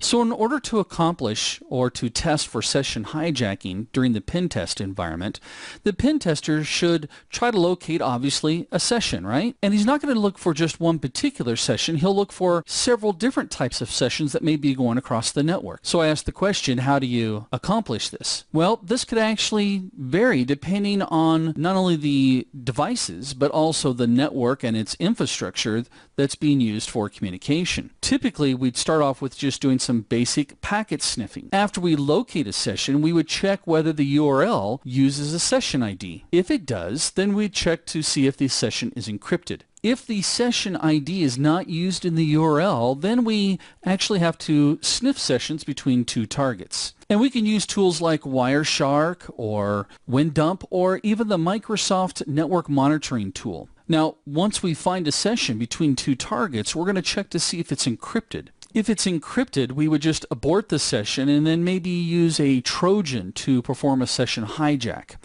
So in order to accomplish or to test for session hijacking during the pen test environment, the pen tester should try to locate, obviously, a session, right? And he's not going to look for just one particular session. He'll look for several different types of sessions that may be going across the network. So I asked the question, how do you accomplish this? Well, this could actually vary depending on not only the devices, but also the network and its infrastructure that's being used for communication. Typically, we'd start off with just doing some basic packet sniffing. After we locate a session, we would check whether the URL uses a session ID. If it does, then we'd check to see if the session is encrypted. If the session ID is not used in the URL, then we actually have to sniff sessions between two targets. And we can use tools like Wireshark or WinDump or even the Microsoft Network Monitoring tool. Now, once we find a session between two targets, we're going to check to see if it's encrypted. If it's encrypted, we would just abort the session and then maybe use a Trojan to perform a session hijack.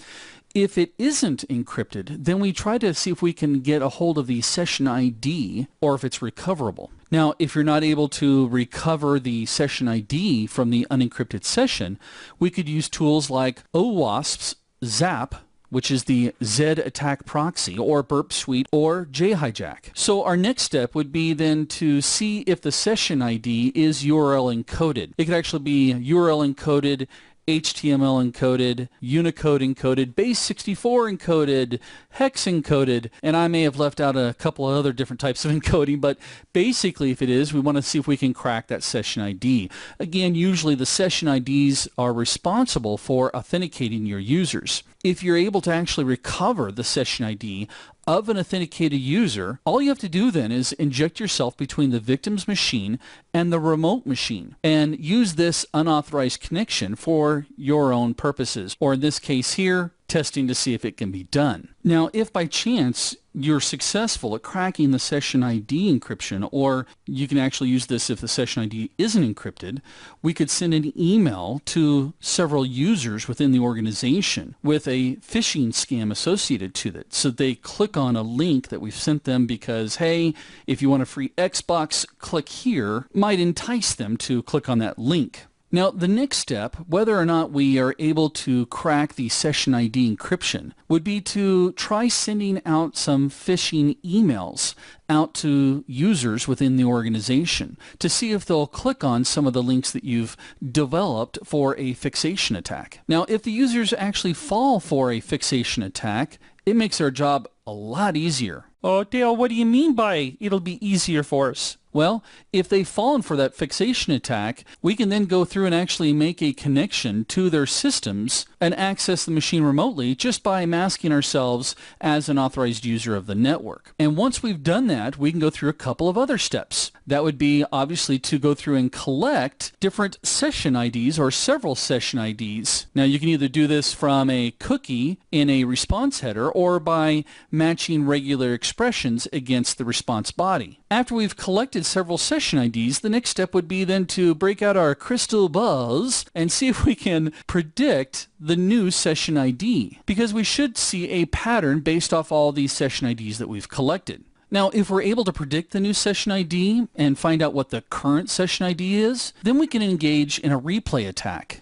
If it isn't encrypted, then we try to see if we can get a hold of the session ID or if it's recoverable. Now, if you're not able to recover the session ID from the unencrypted session, we could use tools like OWASP's ZAP, which is the Z attack proxy, or Burp Suite, or Hijack. So our next step would be then to see if the session ID is URL encoded. It could actually be URL encoded, HTML encoded, Unicode encoded, base64 encoded, hex encoded, and I may have left out a couple of other different types of encoding, but basically if it is, we want to see if we can crack that session ID. Again, usually the session IDs are responsible for authenticating your users. If you're able to actually recover the session ID of an authenticated user, all you have to do then is inject yourself between the victim's machine and the remote machine and use this unauthorized connection for your own purposes, or in this case here, testing to see if it can be done. Now, if by chance you're successful at cracking the session ID encryption, or you can actually use this if the session ID isn't encrypted, we could send an email to several users within the organization with a phishing scam associated to it. So they click on a link that we've sent them because, hey, if you want a free Xbox, click here, might entice them to click on that link. Now, the next step, whether or not we are able to crack the session ID encryption, would be to try sending out some phishing emails out to users within the organization to see if they'll click on some of the links that you've developed for a fixation attack. Now, if the users actually fall for a fixation attack, it makes our job a lot easier. Oh, Dale, what do you mean by it'll be easier for us? Well, if they've fallen for that fixation attack, we can then go through and actually make a connection to their systems and access the machine remotely just by masking ourselves as an authorized user of the network. And once we've done that, we can go through a couple of other steps. That would be obviously to go through and collect different session IDs or several session IDs. Now, you can either do this from a cookie in a response header or by matching regular expressions against the response body. After we've collected several session IDs, the next step would be then to break out our crystal balls and see if we can predict the new session ID, because we should see a pattern based off all these session IDs that we've collected. Now, if we're able to predict the new session ID and find out what the current session ID is, then we can engage in a replay attack.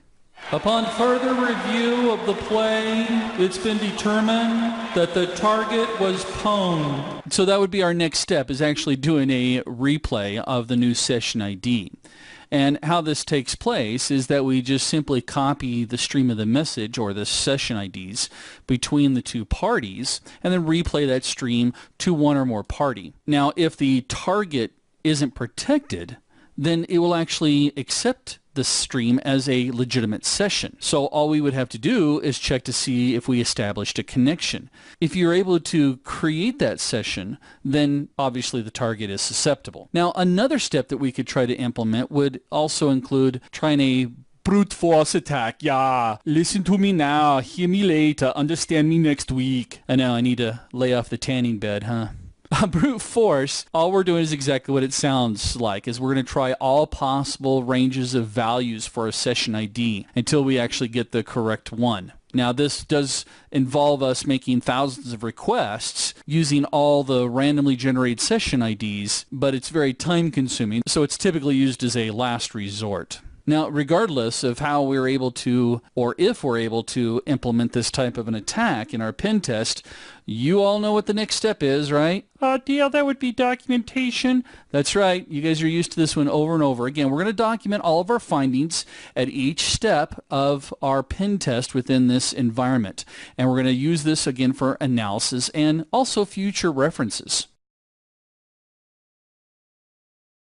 Upon further review of the play, it's been determined that the target was pwned. So that would be our next step, is actually doing a replay of the new session ID. And how this takes place is that we just simply copy the stream of the message or the session IDs between the two parties and then replay that stream to one or more party. Now, if the target isn't protected, then it will actually accept the stream as a legitimate session. So all we would have to do is check to see if we established a connection. If you're able to create that session, then obviously the target is susceptible. Now, another step that we could try to implement would also include trying a brute force attack. Yeah, listen to me now, hear me later, understand me next week. I know I need to lay off the tanning bed, huh? Brute force, all we're doing is exactly what it sounds like, is we're going to try all possible ranges of values for a session ID until we actually get the correct one. Now, this does involve us making thousands of requests using all the randomly generated session IDs, but it's very time consuming, so it's typically used as a last resort. Now, regardless of how we're able to, or if we're able to implement this type of an attack in our pen test, you all know what the next step is, right? Dale, that would be documentation. That's right. You guys are used to this one over and over. Again, we're going to document all of our findings at each step of our pen test within this environment. And we're going to use this again for analysis and also future references.